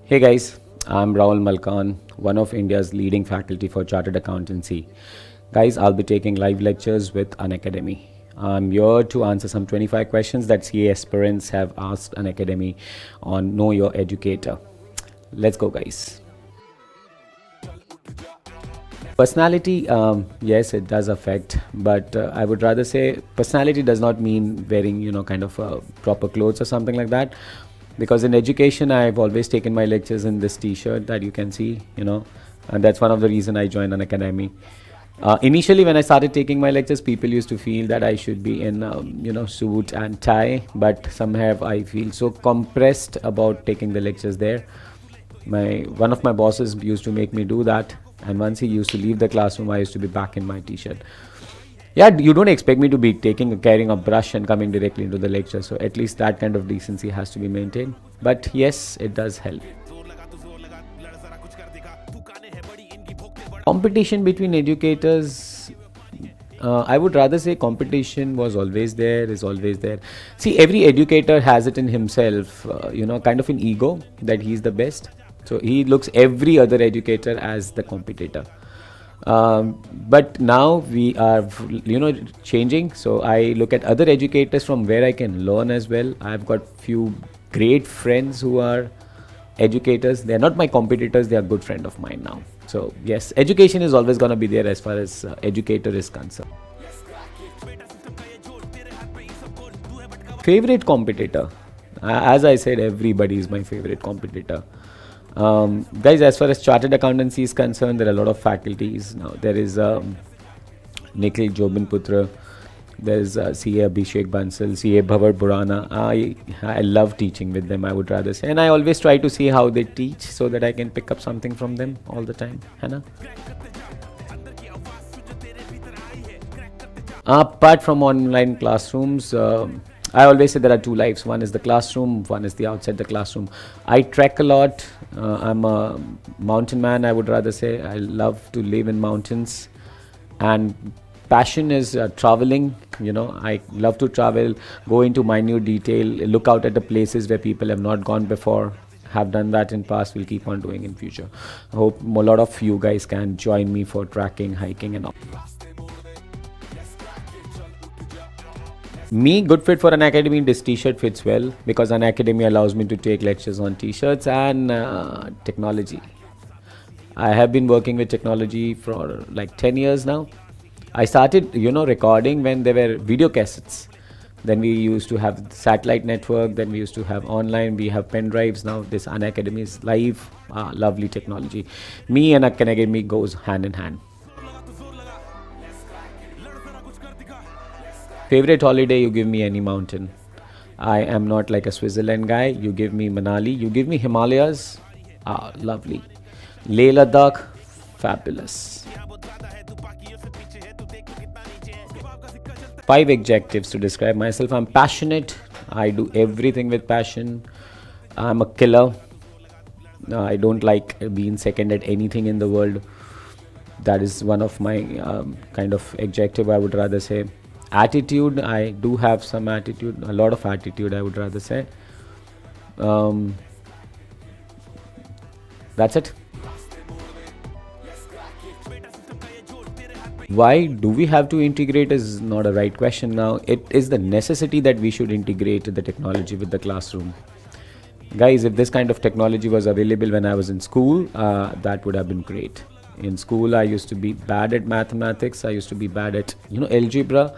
Hey guys, I'm Rahul Malkan, one of India's leading faculty for Chartered Accountancy. Guys, I'll be taking live lectures with Unacademy. I'm here to answer some 25 questions that CA aspirants have asked Unacademy on Know Your Educator. Let's go, guys. Personality, yes, it does affect, but I would rather say personality does not mean wearing, kind of proper clothes or something like that. Because in education, I've always taken my lectures in this T-shirt that you can see, and that's one of the reason I joined an academy. Initially, when I started taking my lectures, people used to feel that I should be in, suit and tie, but somehow I feel so compressed about taking the lectures there. My one of my bosses used to make me do that, and once he used to leave the classroom, I used to be back in my T-shirt. Yeah, you don't expect me to be carrying a brush and coming directly into the lecture, so at least that kind of decency has to be maintained. But yes, it does help. Competition between educators, I would rather say competition was always there, is always there. See, every educator has it in himself, kind of an ego that he's the best. So he looks every other educator as the competitor. But now we are, changing. So I look at other educators from where I can learn as well. I've got few great friends who are educators. They're not my competitors, they are good friend of mine now. So yes, education is always going to be there as far as educator is concerned. Favorite competitor, as I said, everybody is my favorite competitor. Guys, as far as chartered accountancy is concerned, there are a lot of faculties now. There is Nikhil Jobinputra, there's CA Abhishek Bansal, CA Bhavar Burana. I love teaching with them, I would rather say, and I always try to see how they teach so that I can pick up something from them all the time. Hannah? Apart from online classrooms, I always say there are two lives. One is the classroom, one is the outside the classroom. I trek a lot. I'm a mountain man, I would rather say. I love to live in mountains. And passion is traveling. I love to travel, go into minute detail, look out at the places where people have not gone before. Have done that in past, will keep on doing in future. I hope a lot of you guys can join me for trekking, hiking and all. Me, good fit for Unacademy. This T-shirt fits well because Unacademy allows me to take lectures on T-shirts and technology. I have been working with technology for like 10 years now. I started, recording when there were video cassettes. Then we used to have satellite network. Then we used to have online. We have pen drives. Now this Unacademy is live, lovely technology. Me and Unacademy goes hand in hand. Favorite holiday, you give me any mountain. I am not like a Switzerland guy. You give me Manali, you give me Himalayas. Lovely. Leh Ladakh, fabulous. 5 adjectives to describe myself. I'm passionate. I do everything with passion. I'm a killer. I don't like being second at anything in the world. That is one of my kind of adjective, I would rather say. Attitude, I do have some attitude, a lot of attitude, I would rather say. That's it. Why do we have to integrate is not a right question now. It is the necessity that we should integrate the technology with the classroom. Guys, if this kind of technology was available when I was in school, that would have been great. In school, I used to be bad at mathematics. I used to be bad at, algebra.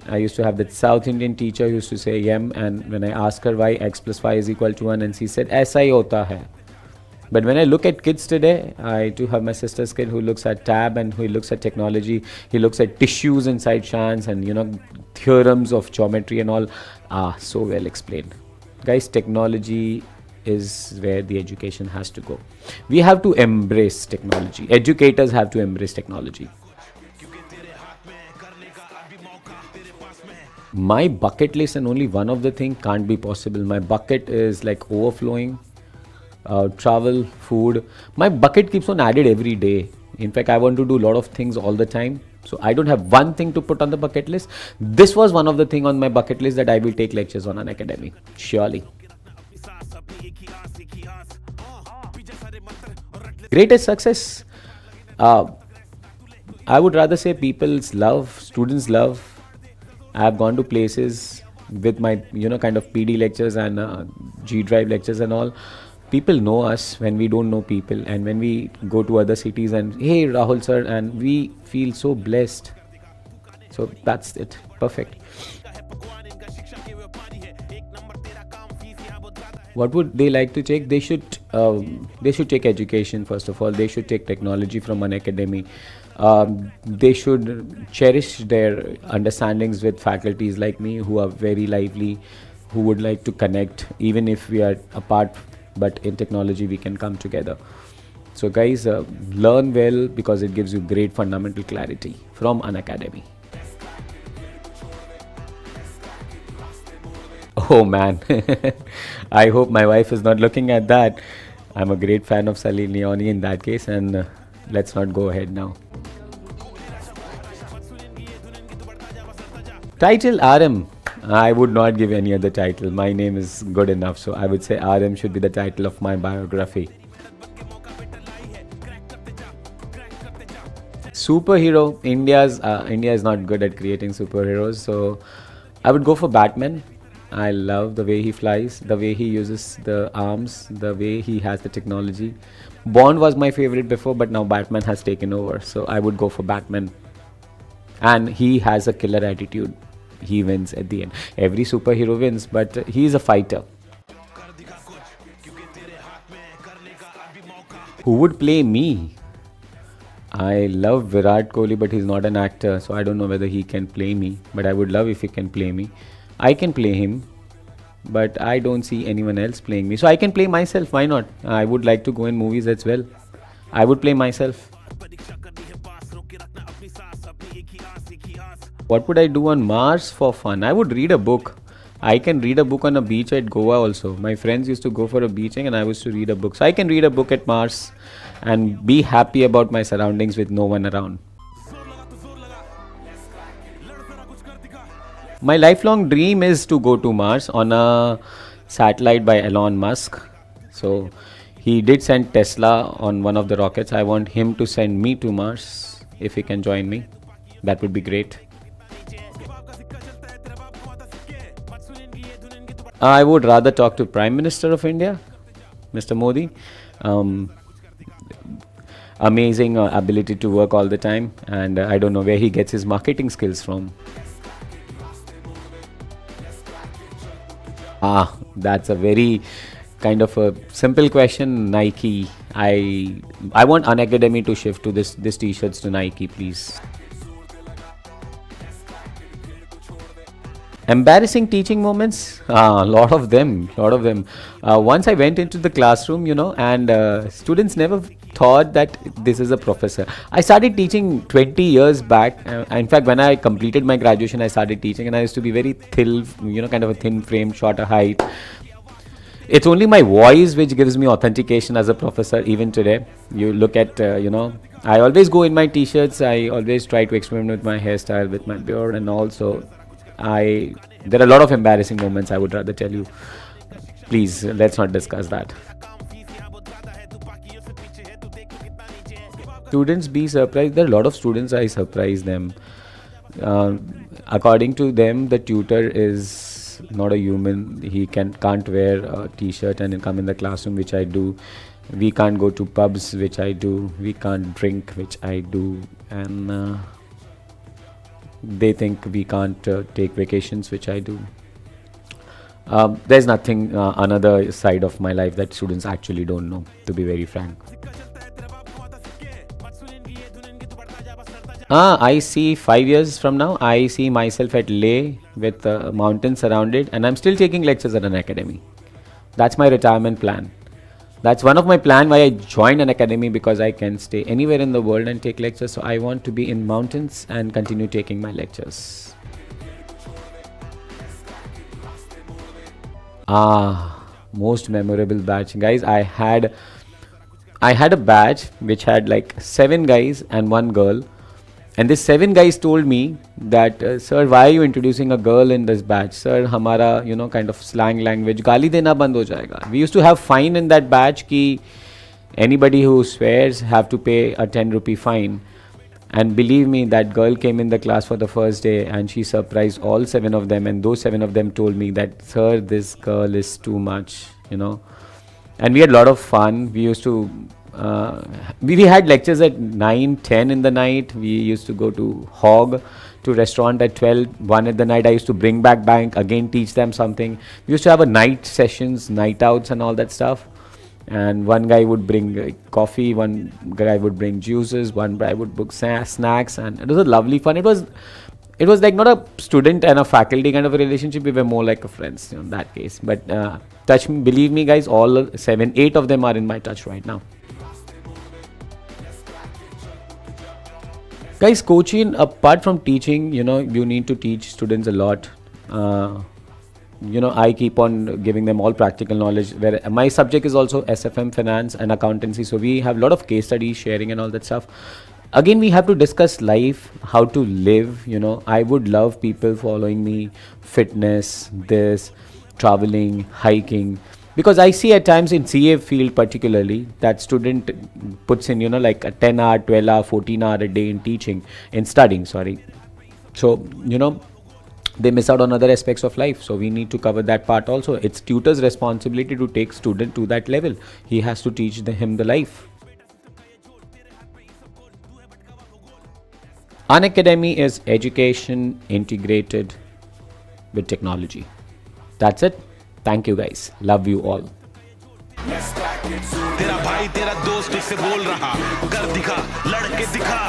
I used to have that South Indian teacher who used to say yem, and when I asked her why x plus 5 is equal to 1, and she said, aisa hi hota hai. But when I look at kids today, I do have my sister's kid who looks at tab and who looks at technology. He looks at tissues inside chance and, theorems of geometry and all. So well explained. Guys, technology is where the education has to go. We have to embrace technology. Educators have to embrace technology. My bucket list and only one of the thing can't be possible. My bucket is like overflowing. Travel, food. My bucket keeps on added every day. In fact, I want to do a lot of things all the time. So I don't have one thing to put on the bucket list. This was one of the thing on my bucket list, that I will take lectures on Unacademy. Surely. Greatest success. Uh, I would rather say people's love, students' love. I've gone to places with my, kind of PD lectures and G Drive lectures and all. People know us when we don't know people, and when we go to other cities and hey Rahul sir, and we feel so blessed. So that's it. Perfect. What would they like to take? They should take education first of all. They should take technology from an academy. They should cherish their understandings with faculties like me who are very lively, who would like to connect even if we are apart. But in technology, we can come together. So guys, learn well because it gives you great fundamental clarity from an academy. Oh man, I hope my wife is not looking at that. I'm a great fan of Celine Leone in that case, and let's not go ahead now. Title RM. I would not give any other title. My name is good enough, so I would say RM should be the title of my biography. Superhero. India is not good at creating superheroes, so I would go for Batman. I love the way he flies, the way he uses the arms, the way he has the technology. Bond was my favorite before, but now Batman has taken over, so I would go for Batman. And he has a killer attitude. He wins at the end. Every superhero wins, but he is a fighter. Who would play me? I love Virat Kohli, but he's not an actor, so I don't know whether he can play me. But I would love if he can play me. I can play him, but I don't see anyone else playing me. So I can play myself. Why not? I would like to go in movies as well. I would play myself. What would I do on Mars for fun? I would read a book. I can read a book on a beach at Goa also. My friends used to go for a beaching and I was to read a book. So I can read a book at Mars and be happy about my surroundings with no one around. My lifelong dream is to go to Mars on a satellite by Elon Musk. So he did send Tesla on one of the rockets. I want him to send me to Mars if he can join me. That would be great. I would rather talk to Prime Minister of India, Mr. Modi. Um, Amazing ability to work all the time, and I don't know where he gets his marketing skills from. That's a very kind of a simple question. Nike. I want Unacademy to shift to this t-shirts to Nike, please. Embarrassing teaching moments, lot of them, lot of them. Once I went into the classroom, and students never thought that this is a professor. I started teaching 20 years back. In fact, when I completed my graduation, I started teaching, and I used to be very thin, kind of a thin frame, shorter height. It's only my voice which gives me authentication as a professor even today. You look at, I always go in my t-shirts. I always try to experiment with my hairstyle, with my beard, and also there are a lot of embarrassing moments. I would rather tell you. Please, let's not discuss that. Students be surprised. There are a lot of students I surprise them. According to them, the tutor is not a human. He can't wear a t-shirt and come in the classroom, which I do. We can't go to pubs, which I do. We can't drink, which I do. And they think we can't take vacations, which I do. There's nothing, another side of my life that students actually don't know, to be very frank. I see 5 years from now, I see myself at Leh with mountains surrounded, and I'm still taking lectures at an academy. That's my retirement plan. That's one of my plan why I joined an academy, because I can stay anywhere in the world and take lectures. So I want to be in mountains and continue taking my lectures. Most memorable batch, guys. I had a batch which had like 7 guys and 1 girl. And these 7 guys told me that, sir, why are you introducing a girl in this batch? Sir, hamara, kind of slang language, gali dena band ho jayega. We used to have fine in that batch ki anybody who swears have to pay a 10 rupee fine. And believe me, that girl came in the class for the first day and she surprised all 7 of them. And those 7 of them told me that, sir, this girl is too much. And we had a lot of fun. We used to we had lectures at 9, 10 in the night. We used to go to Hog to restaurant at 12, 1 at the night. I used to bring back bank, again teach them something. We used to have a night sessions, night outs and all that stuff. And one guy would bring coffee, one guy would bring juices, one guy would book snacks, and it was a lovely fun. It was like not a student and a faculty kind of a relationship. We were more like a friends in that case. But believe me, guys, all 7, 8 of them are in my touch right now. Guys, coaching, apart from teaching, you need to teach students a lot. I keep on giving them all practical knowledge, where my subject is also SFM, finance and accountancy. So we have a lot of case studies, sharing and all that stuff. Again, we have to discuss life, how to live. I would love people following me, fitness, this, traveling, hiking. Because I see at times in CA field particularly, that student puts in, like a 10 hour, 12 hour, 14 hour a day in teaching, in studying, sorry. So, they miss out on other aspects of life. So we need to cover that part also. It's tutor's responsibility to take student to that level. He has to teach him the life. Unacademy is education integrated with technology. That's it. Thank you guys. Love you all. तेरा भाई तेरा दोस्त इससे बोल रहा कर दिखा लड़के दिखा